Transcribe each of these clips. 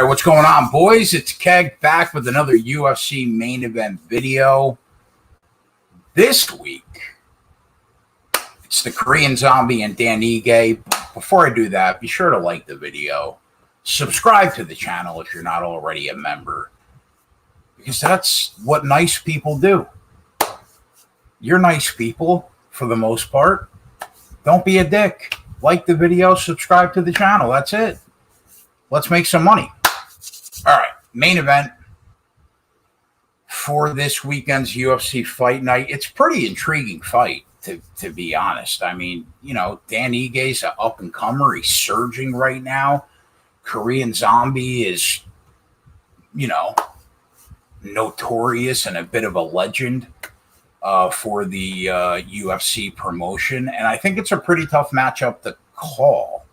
right, what's going on, boys? It's Keg back with another UFC main event video. This week, it's the Korean Zombie and Dan Ige. Before I do that, be sure to like the video. Subscribe to the channel if you're not already a member, because that's what nice people do. You're nice people, for the most part. Don't be a dick. Like the video, subscribe to the channel. That's it. Let's make some money. All right, main event for this weekend's UFC fight night. It's a pretty intriguing fight, to be honest. I mean, you know, Dan Ige's an up-and-comer. He's surging right now. Korean Zombie is, you know, notorious and a bit of a legend for the UFC promotion. And I think it's a pretty tough matchup to call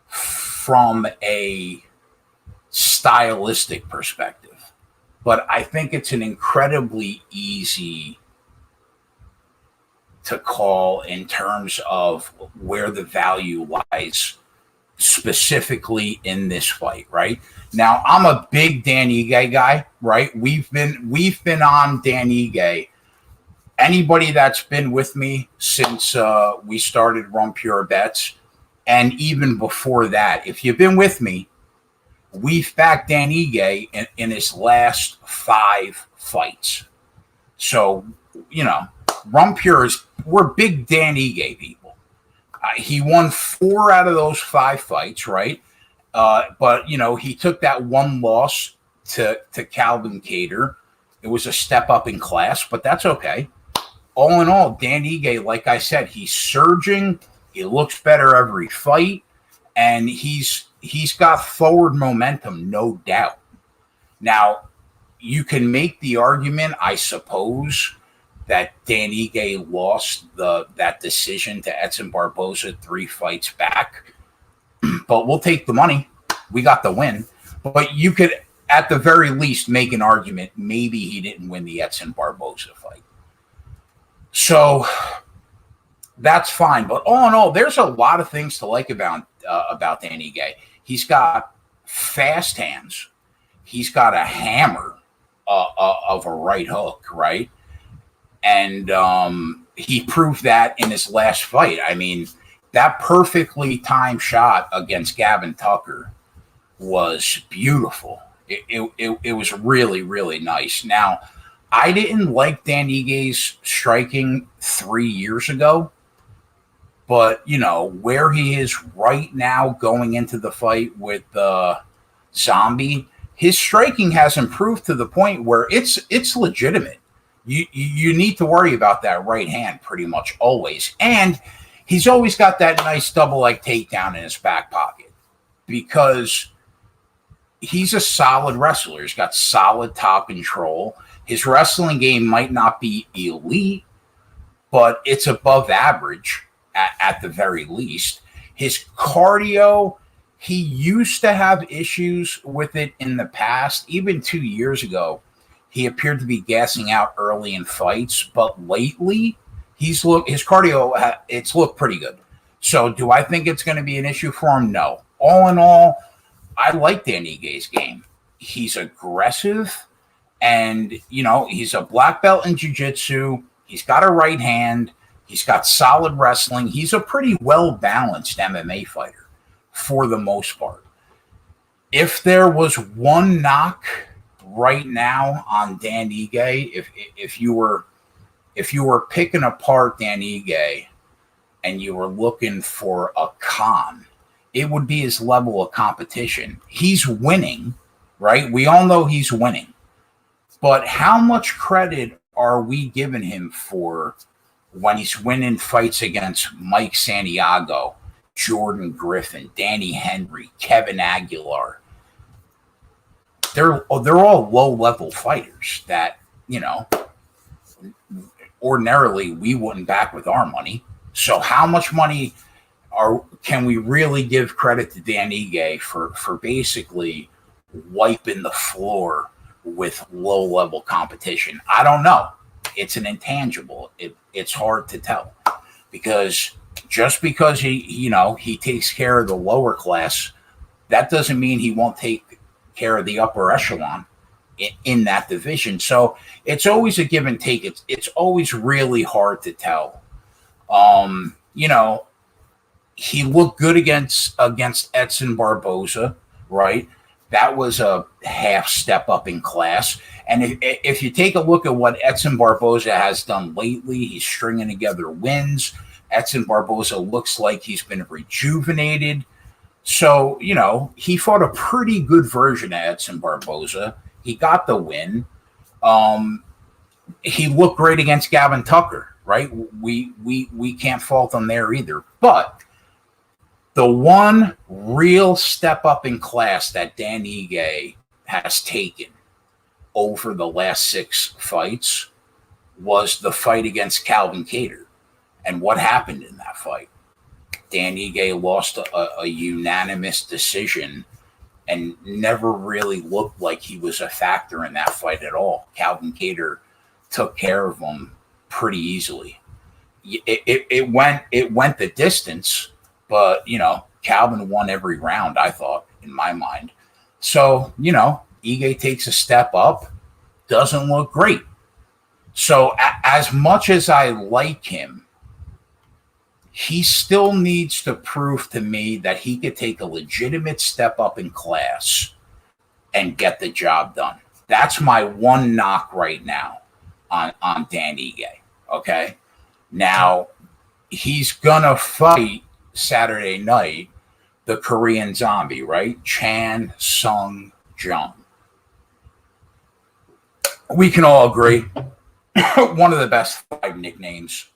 from a stylistic perspective. But I think it's an incredibly easy to call in terms of where the value lies specifically in this fight, right? Now, I'm a big Dan Ige guy, right? We've been on Dan Ige. Anybody that's been with me since we started Run Pure Bets, and even before that, if you've been with me, we've backed Dan Ige in his last 5 fights. So, you know, Run Pure we're big Dan Ige people. He won 4 out of those 5 fights, right? But, you know, he took that one loss to Calvin Kattar. It was a step up in class, but that's okay. All in all, Dan Ige, like I said, he's surging. He looks better every fight, and he's got forward momentum, no doubt. Now, you can make the argument, I suppose, that Dan Ige lost that decision to Edson Barboza 3 fights back, but we'll take the money. We got the win. But you could, at the very least, make an argument maybe he didn't win the Edson Barboza fight. So that's fine. But all in all, there's a lot of things to like about Dan Ige. He's got fast hands. He's got a hammer of a right hook, right? And he proved that in his last fight. I mean, that perfectly timed shot against Gavin Tucker was beautiful. It was really, really nice. Now, I didn't like Dan Ige's striking 3 years ago, but, you know, where he is right now going into the fight with Zombie, his striking has improved to the point where it's legitimate. You need to worry about that right hand pretty much always. And he's always got that nice double leg takedown in his back pocket because he's a solid wrestler. He's got solid top control. His wrestling game might not be elite, but it's above average at the very least. His cardio, he used to have issues with it in the past. Even 2 years ago, he appeared to be gassing out early in fights, but lately his cardio, it's looked pretty good. So do I think it's going to be an issue for him? No. All in all, I like Dan Ige's game. He's aggressive, and, you know, he's a black belt in jiu-jitsu. He's got a right hand. He's got solid wrestling. He's a pretty well-balanced MMA fighter for the most part. If there was one knock right now on Dan Ige, if you were picking apart Dan Ige and you were looking for a con, it would be his level of competition. He's winning, right? We all know he's winning. But how much credit are we giving him for when he's winning fights against Mike Santiago, Jordan Griffin, Danny Henry, Kevin Aguilar? They're all low-level fighters that, you know, ordinarily we wouldn't back with our money. So how much money can we really give credit to Dan Ige for basically wiping the floor with low-level competition? I don't know. It's an intangible. It's hard to tell, because just because he takes care of the lower class, that doesn't mean he won't take care of the upper echelon in that division. So it's always a give and take. It's always really hard to tell. You know, he looked good against Edson Barboza, right? That was a half step up in class. And if you take a look at what Edson Barboza has done lately, he's stringing together wins. Edson Barboza looks like he's been rejuvenated. So, you know, he fought a pretty good version of Edson Barboza. He got the win. He looked great against Gavin Tucker, right? We can't fault him there either. But the one real step up in class that Dan Ige has taken over the last 6 fights was the fight against Calvin Kattar. And what happened in that fight? Dan Ige lost a unanimous decision and never really looked like he was a factor in that fight at all. Calvin Kattar took care of him pretty easily. It went the distance, but, you know, Calvin won every round, I thought, in my mind. So, you know, Ige takes a step up, doesn't look great. So as much as I like him, he still needs to prove to me that he could take a legitimate step up in class and get the job done. That's my one knock right now on Dan Ige. Okay. Now he's gonna fight Saturday night the Korean Zombie, right? Chan Sung Jung. We can all agree one of the best 5 nicknames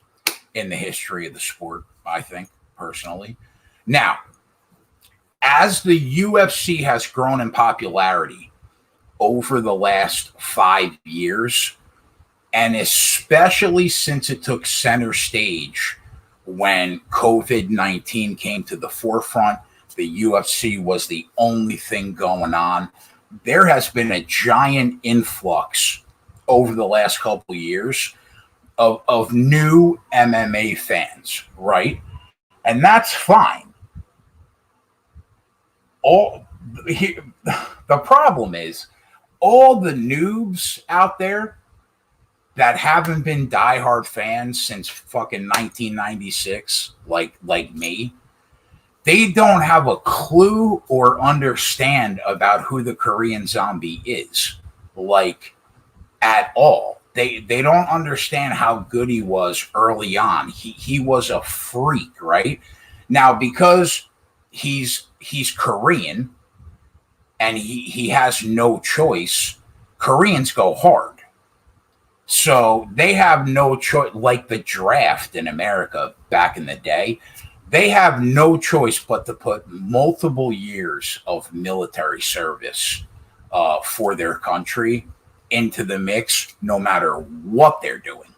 in the history of the sport, I think, personally. Now, as the UFC has grown in popularity over the last 5 years, and especially since it took center stage when COVID-19 came to the forefront, the UFC was the only thing going on. There has been a giant influx over the last couple of years of new MMA fans, right? And that's fine. The problem is all the noobs out there that haven't been diehard fans since fucking 1996, like me, they don't have a clue or understand about who the Korean Zombie is, like, at all. They don't understand how good he was early on. He was a freak, right? Now, because he's Korean and he has no choice, Koreans go hard. So they have no choice, like the draft in America back in the day. They have no choice but to put multiple years of military service for their country into the mix, no matter what they're doing.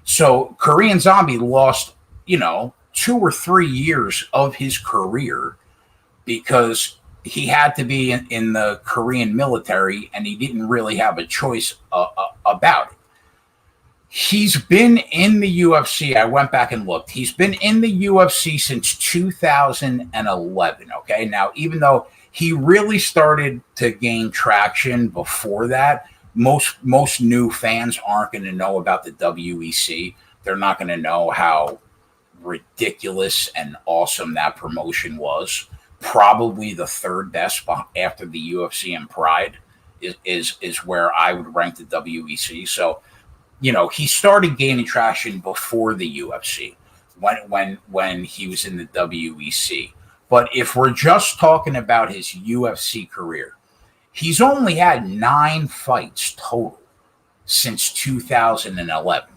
So Korean Zombie lost, 2 or 3 years of his career because he had to be in the Korean military and he didn't really have a choice about it. He's been in the UFC. I went back and looked. He's been in the UFC since 2011. Okay. Now, even though he really started to gain traction before that, most new fans aren't going to know about the WEC. They're not going to know how ridiculous and awesome that promotion was. Probably the third best after the UFC and Pride is where I would rank the WEC. So, he started gaining traction before the UFC when he was in the WEC. But if we're just talking about his UFC career, he's only had 9 fights total since 2011.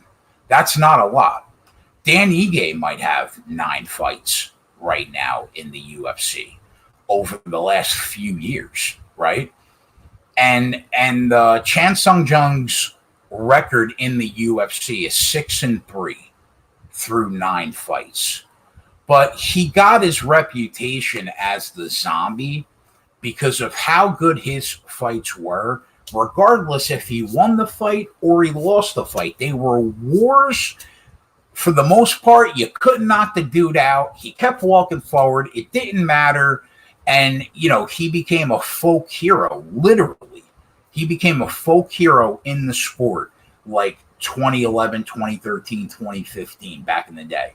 That's not a lot. Dan Ige might have 9 fights right now in the UFC over the last few years, right? And Chan Sung Jung's record in the UFC is 6-3 through 9 fights. But he got his reputation as the Zombie because of how good his fights were, regardless if he won the fight or he lost the fight. They were wars. For the most part, you couldn't knock the dude out. He kept walking forward. It didn't matter And, he became a folk hero, literally. He became a folk hero in the sport like 2011, 2013, 2015, back in the day.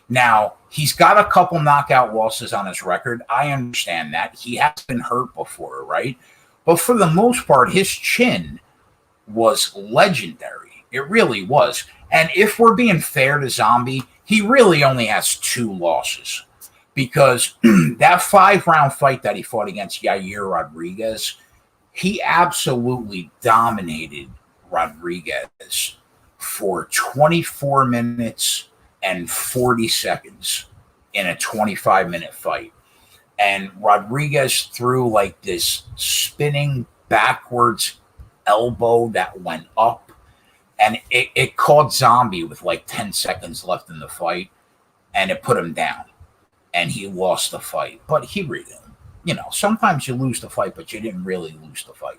Now, he's got a couple knockout losses on his record. I understand that. He has been hurt before, right? But for the most part, his chin was legendary. It really was. And if we're being fair to Zombie, he really only has 2 losses, because that 5-round fight that he fought against Yair Rodriguez, he absolutely dominated Rodriguez for 24 minutes and 40 seconds in a 25-minute fight. And Rodriguez threw like this spinning backwards elbow that went up, and it caught Zombie with like 10 seconds left in the fight, and it put him down, and he lost the fight. But he really, sometimes you lose the fight, but you didn't really lose the fight.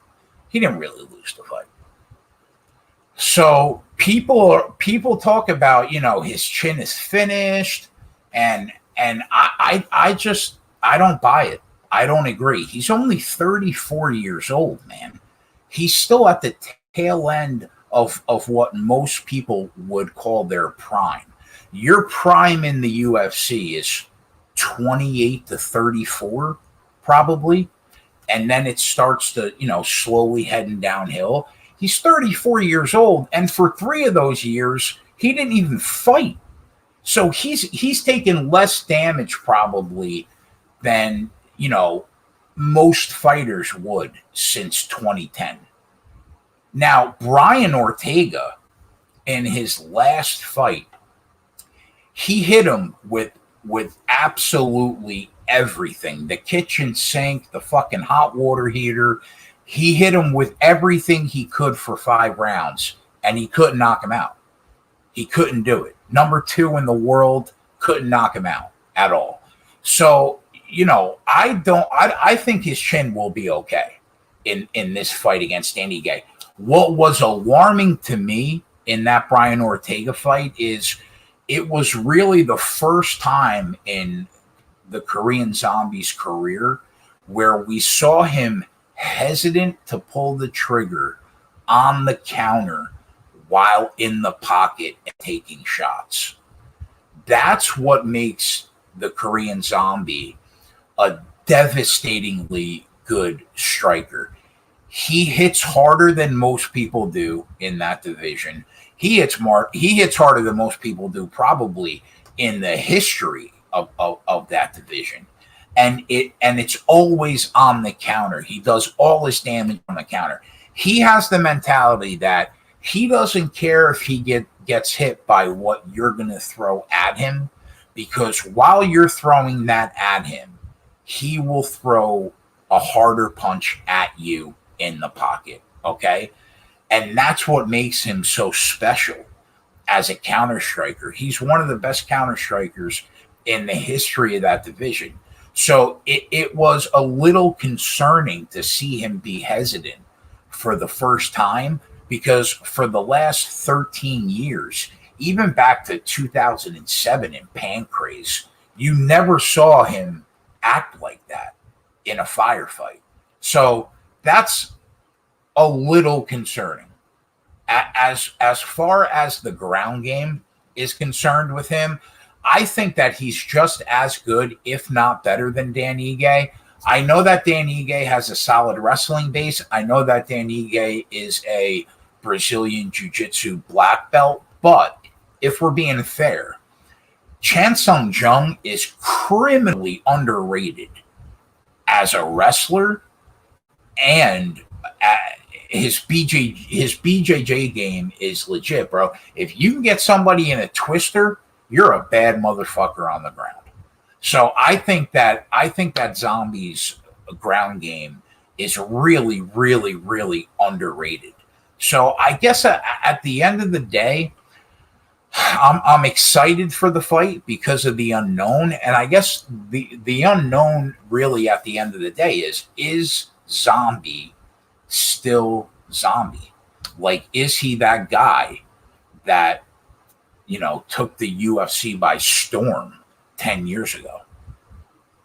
He didn't really lose the fight. So people talk about, his chin is finished, and I don't buy it. I don't agree. He's only 34 years old, man. He's still at the tail end of what most people would call their prime. Your prime in the UFC is 28 to 34, probably. And then it starts to, slowly heading downhill. He's 34 years old, and for 3 of those years, he didn't even fight. So he's taken less damage probably than, most fighters would since 2010. Now, Brian Ortega, in his last fight, he hit him with absolutely everything. The kitchen sink, the fucking hot water heater. He hit him with everything he could for 5 rounds, and he couldn't knock him out. He couldn't do it. Number 2 in the world, couldn't knock him out at all. So, I think his chin will be okay in this fight against Dan Ige. What was alarming to me in that Brian Ortega fight is it was really the first time in the Korean Zombie's career where we saw him hesitant to pull the trigger on the counter while in the pocket and taking shots. That's what makes the Korean Zombie a devastatingly good striker. He hits harder than most people do in that division. He hits harder than most people do probably in the history of that division. And it's always on the counter. He does all his damage on the counter. He has the mentality that he doesn't care if he gets hit by what you're going to throw at him, because while you're throwing that at him, he will throw a harder punch at you in the pocket, okay? And that's what makes him so special as a counter striker. He's one of the best counter strikers in the history of that division. So it was a little concerning to see him be hesitant for the first time, because for the last 13 years, even back to 2007 in Pancrase, you never saw him act like that in a firefight. So that's a little concerning. As far as the ground game is concerned with him, I think that he's just as good, if not better, than Dan Ige. I know that Dan Ige has a solid wrestling base. I know that Dan Ige is a Brazilian Jiu-Jitsu black belt. But if we're being fair, Chan Sung Jung is criminally underrated as a wrestler, and his BJJ game is legit, bro. If you can get somebody in a twister, you're a bad motherfucker on the ground. So I think that Zombie's ground game is really, really, really underrated. So I guess at the end of the day, I'm excited for the fight because of the unknown. And I guess the unknown really at the end of the day is Zombie still Zombie? Like, is he that guy that, took the UFC by storm 10 years ago?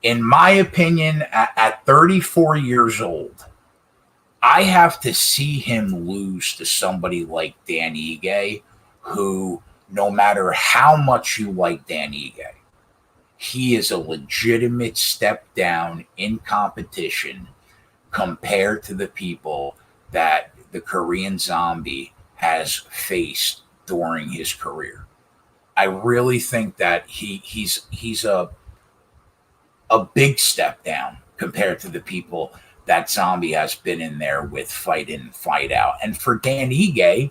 In my opinion, at 34 years old, I have to see him lose to somebody like Dan Ige, who, no matter how much you like Dan Ige, he is a legitimate step down in competition compared to the people that the Korean Zombie has faced during his career. I really think that he's a big step down compared to the people that Zombie has been in there with fight in, fight out. And for Dan Ige,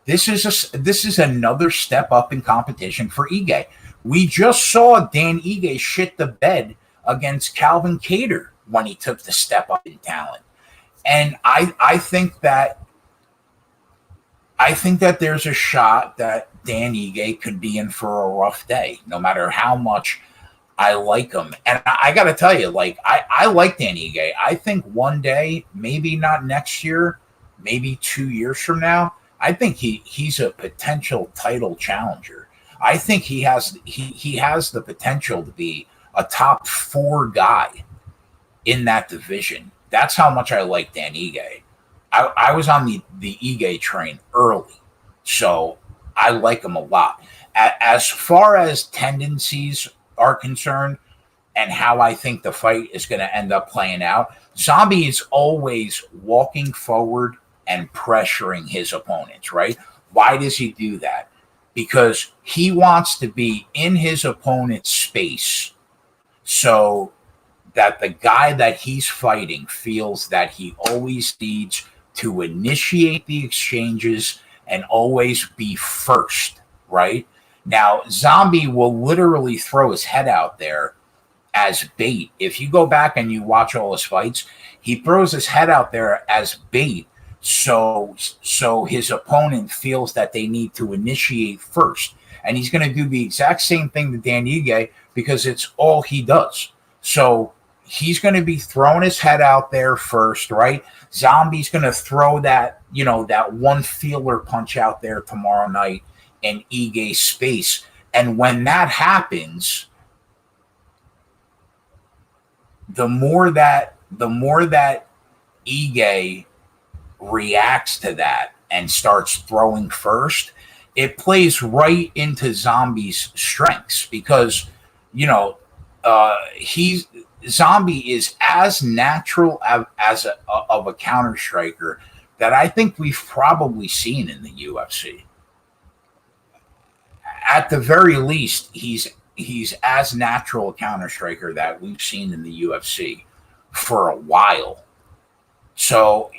this is another step up in competition for Ige. We just saw Dan Ige shit the bed against Calvin Kattar when he took the step up in talent. And I think that there's a shot that Dan Ige could be in for a rough day, no matter how much I like him. And I got to tell you, like, I like Dan Ige. I think one day, maybe not next year, maybe 2 years from now, I think he's a potential title challenger. I think he has the potential to be a top 4 guy in that division. That's how much I like Dan Ige. I was on the Ige train early, so I like him a lot. As far as tendencies are concerned and how I think the fight is going to end up playing out, Zombie is always walking forward and pressuring his opponents, right? Why does he do that? Because he wants to be in his opponent's space so that the guy that he's fighting feels that he always needs to initiate the exchanges and always be first, right? Now, Zombie will literally throw his head out there as bait. If you go back and you watch all his fights, he throws his head out there as bait so his opponent feels that they need to initiate first. And he's going to do the exact same thing to Dan Ige because it's all he does. So he's going to be throwing his head out there first, right? Zombie's going to throw that, that one feeler punch out there tomorrow night in Ige's space. And when that happens, the more that Ige reacts to that and starts throwing first, it plays right into Zombie's strengths because, Zombie is as natural as a counter striker that I think we've probably seen in the UFC. At the very least, he's as natural a counter striker that we've seen in the UFC for a while. So,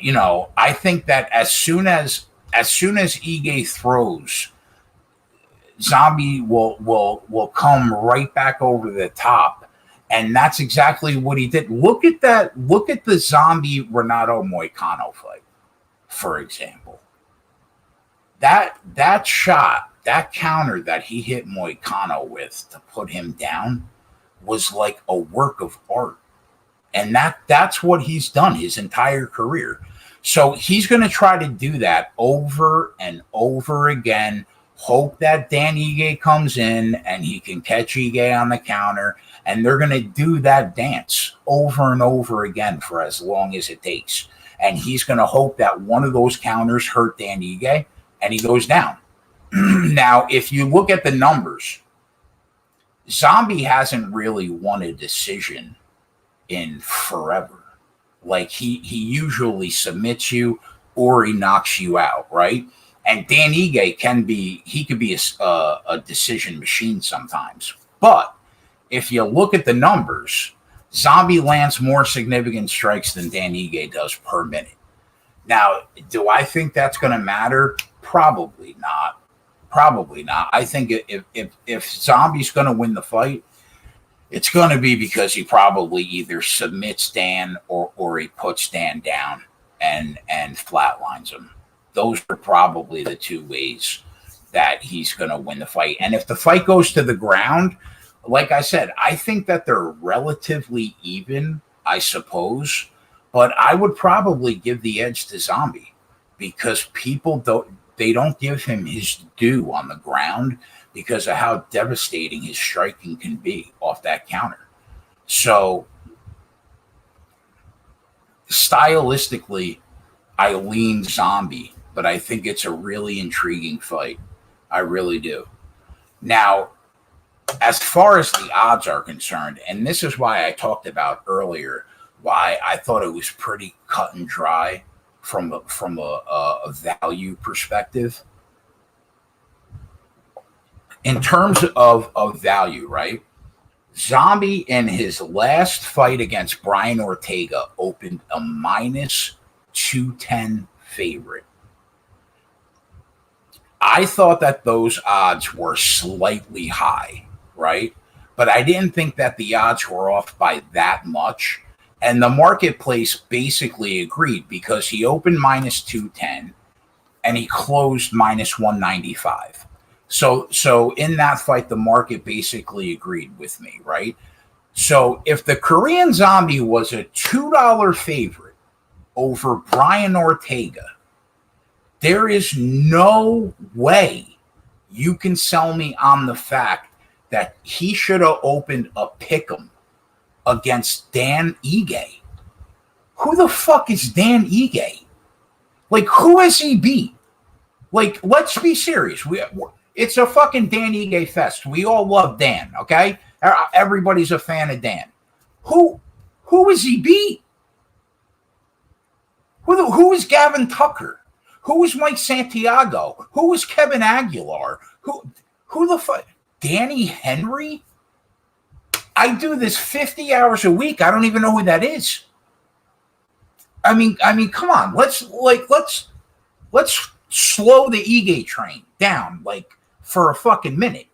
I think that as soon as Ige throws, Zombie will come right back over the top. And that's exactly what he did. Look at that. Look at the Zombie Renato Moicano fight, for example. That shot, that counter that he hit Moicano with to put him down was like a work of art. And that's what he's done his entire career. So he's going to try to do that over and over again. Hope that Dan Ige comes in and he can catch Ige on the counter. And they're going to do that dance over and over again for as long as it takes. And he's going to hope that one of those counters hurt Dan Ige and he goes down. Now, if you look at the numbers, Zombie hasn't really won a decision in forever. Like he usually submits you or he knocks you out, right? And Dan Ige could be a decision machine sometimes. But if you look at the numbers, Zombie lands more significant strikes than Dan Ige does per minute. Now, do I think that's going to matter? Probably not. Probably not. I think if Zombie's going to win the fight, it's going to be because he probably either submits Dan or he puts Dan down and flatlines him. Those are probably the two ways that he's going to win the fight. And if the fight goes to the ground, like I said, I think that they're relatively even, I suppose, but I would probably give the edge to Zombie because people don't give him his due on the ground because of how devastating his striking can be off that counter. So stylistically, I lean Zombie, but I think it's a really intriguing fight. I really do. Now, as far as the odds are concerned, and this is why I talked about earlier, why I thought it was pretty cut and dry from a value perspective. In terms of value, right? Zombie in his last fight against Brian Ortega opened a minus 210 favorite. I thought that those odds were slightly high, right? But I didn't think that the odds were off by that much. And the marketplace basically agreed because he opened minus 210 and he closed minus 195. So in that fight, the market basically agreed with me, right? So if the Korean Zombie was a $2 favorite over Brian Ortega, there is no way you can sell me on the fact that he should have opened a pick'em against Dan Ige. Who the fuck is Dan Ige? Like, who has he beat? Like, let's be serious. It's a fucking Dan Ige fest. We all love Dan, okay? Everybody's a fan of Dan. Who is he beat? Who is Gavin Tucker? Who is Mike Santiago? Who is Kevin Aguilar? Who the fuck? Danny Henry? I do this 50 hours a week. I don't even know who that is. I mean, come on. Let's slow the Ige train down, like, for a fucking minute.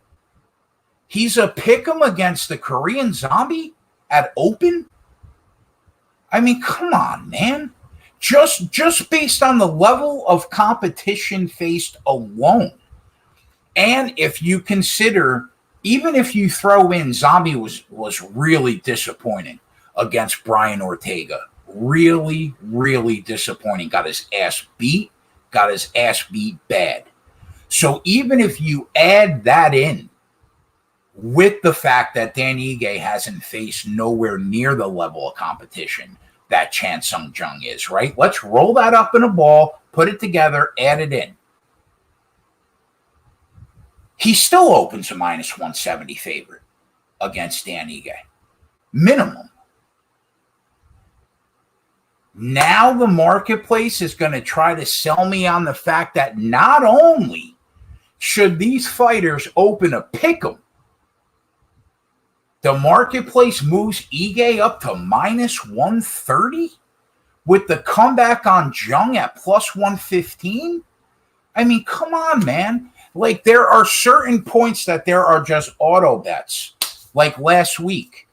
He's a pick'em against the Korean Zombie at open? I mean, come on, man. Just based on the level of competition faced alone. And if you consider, even if you throw in Zombie was really disappointing against Brian Ortega. Really, really disappointing. Got his ass beat bad. So even if you add that in with the fact that Dan Ige hasn't faced nowhere near the level of competition that Chan Sung Jung is, right? Let's roll that up in a ball, put it together, add it in. He still opens a minus 170 favorite against Dan Ige. Minimum. Now the marketplace is going to try to sell me on the fact that not only should these fighters open a pick'em, the marketplace moves Ige up to minus 130 with the comeback on Jung at plus 115. I mean, come on, man. Like, there are certain points that there are just auto bets. Like last week,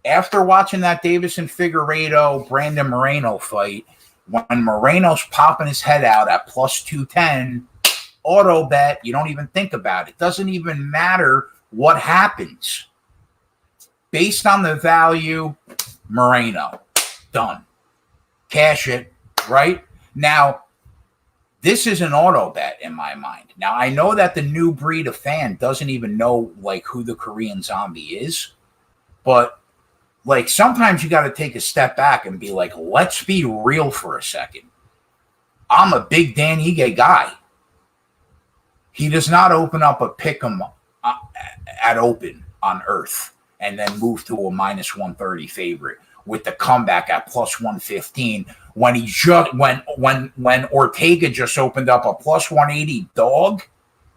after watching that Davison Figueiredo Brandon Moreno fight, when Moreno's popping his head out at plus 210, auto bet, you don't even think about it. Doesn't even matter what happens. Based on the value, Moreno, done. Cash it, right? Now, this is an auto bet in my mind. Now, I know that the new breed of fan doesn't even know, like, who the Korean Zombie is, but, like, sometimes you got to take a step back and be like, let's be real for a second. I'm a big Dan Ige guy. He does not open up a pick'em at open on Earth and then move to a minus 130 favorite with the comeback at plus 115 when he just when Ortega just opened up a plus 180 dog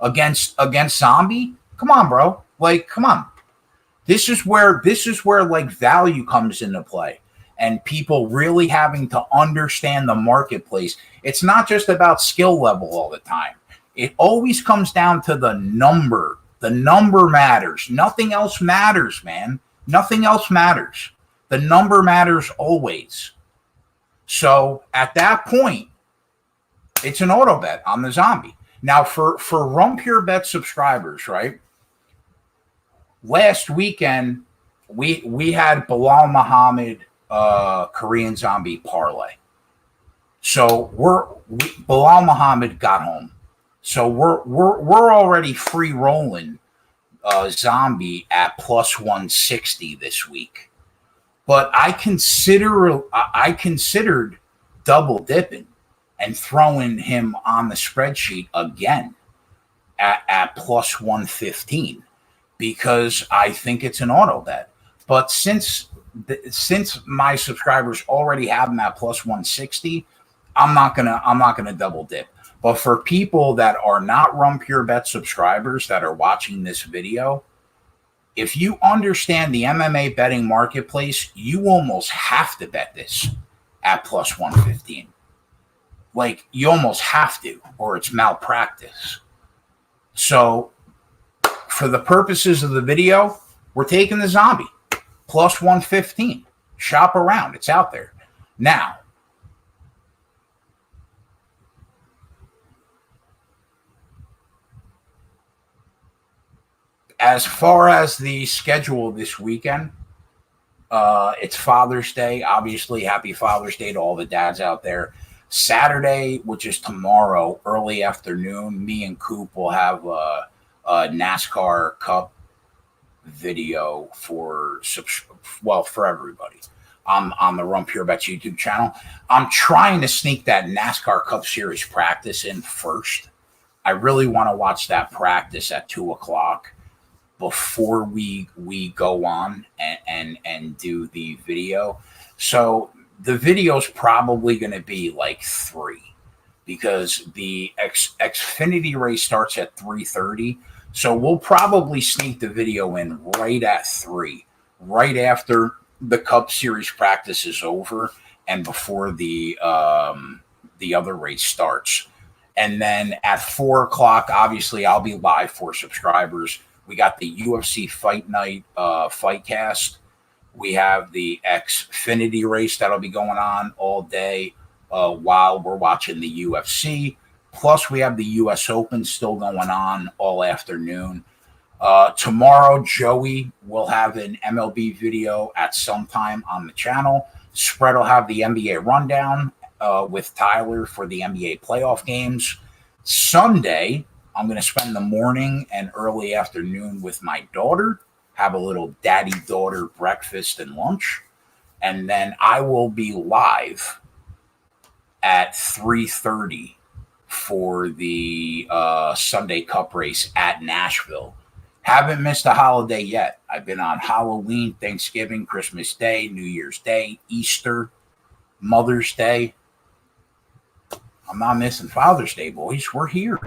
against Zombie. Come on, bro. Like, come on. This is where like value comes into play and people really having to understand the marketplace. It's not just about skill level all the time. It always comes down to the number. The number matters. Nothing else matters, man. Nothing else matters. The number matters always. So at that point, it's an auto bet on the Zombie. Now for Rum Pure Bet subscribers, right? Last weekend, we had Bilal Muhammad Korean Zombie parlay. So Bilal Muhammad got home. So we're already free rolling Zombie at plus 160 this week. But I considered double dipping and throwing him on the spreadsheet again at plus 115 because I think it's an auto bet. But since my subscribers already have him at plus 160, I'm not gonna double dip. But for people that are not Run Pure Bet subscribers that are watching this video, if you understand the MMA betting marketplace, you almost have to bet this at plus 115. Like, you almost have to, or it's malpractice. So, for the purposes of the video, we're taking the zombie plus 115. Shop around, it's out there. Now, as far as the schedule this weekend, it's Father's Day. Obviously, happy Father's Day to all the dads out there. Saturday, which is tomorrow, early afternoon, me and Coop will have a NASCAR Cup video for everybody on the Run Pure Bets YouTube channel. I'm trying to sneak that NASCAR Cup Series practice in first. I really want to watch that practice at 2:00 before we go on and do the video. So the video's probably going to be like 3 because the Xfinity race starts at 3:30. So we'll probably sneak the video in right at 3, right after the Cup Series practice is over and before the other race starts. And then at 4:00, obviously I'll be live for subscribers. We got the UFC Fight Night fight cast. We have the Xfinity race that'll be going on all day while we're watching the UFC. Plus, we have the U.S. Open still going on all afternoon. Tomorrow, Joey will have an MLB video at some time on the channel. Spread will have the NBA rundown with Tyler for the NBA playoff games. Sunday, I'm going to spend the morning and early afternoon with my daughter, have a little daddy-daughter breakfast and lunch, and then I will be live at 3:30 for the Sunday Cup race at Nashville. Haven't missed a holiday yet. I've been on Halloween, Thanksgiving, Christmas Day, New Year's Day, Easter, Mother's Day. I'm not missing Father's Day, boys. We're here.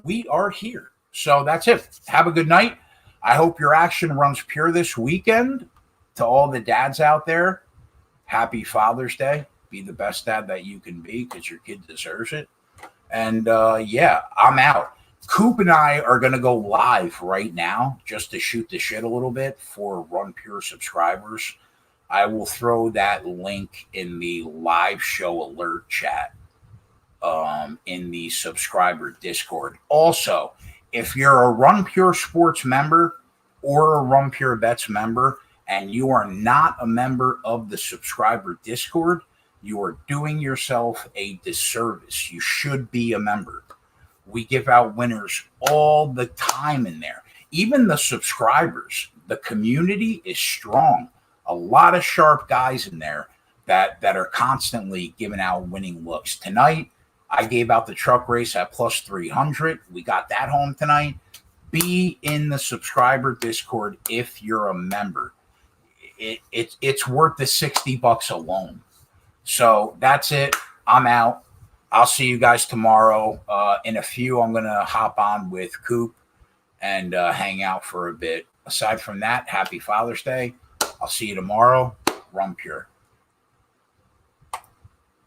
We are here. So that's it. Have a good night. I hope your action runs pure this weekend. To all the dads out there, happy Father's Day. Be the best dad that you can be because your kid deserves it. And yeah, I'm out. Coop and I are going to go live right now just to shoot the shit a little bit for Run Pure subscribers. I will throw that link in the live show alert chat in the subscriber Discord. Also, if you're a Run Pure Sports member or a Run Pure Bets member and you are not a member of the subscriber Discord, you are doing yourself a disservice. You should be a member. We give out winners all the time in there. Even the subscribers, the community is strong. A lot of sharp guys in there that are constantly giving out winning looks. Tonight, I gave out the truck race at plus 300. We got that home tonight. Be in the subscriber Discord if you're a member. It's worth the $60 alone. So that's it. I'm out. I'll see you guys tomorrow. In a few, I'm going to hop on with Coop and hang out for a bit. Aside from that, happy Father's Day. I'll see you tomorrow. Run Pure.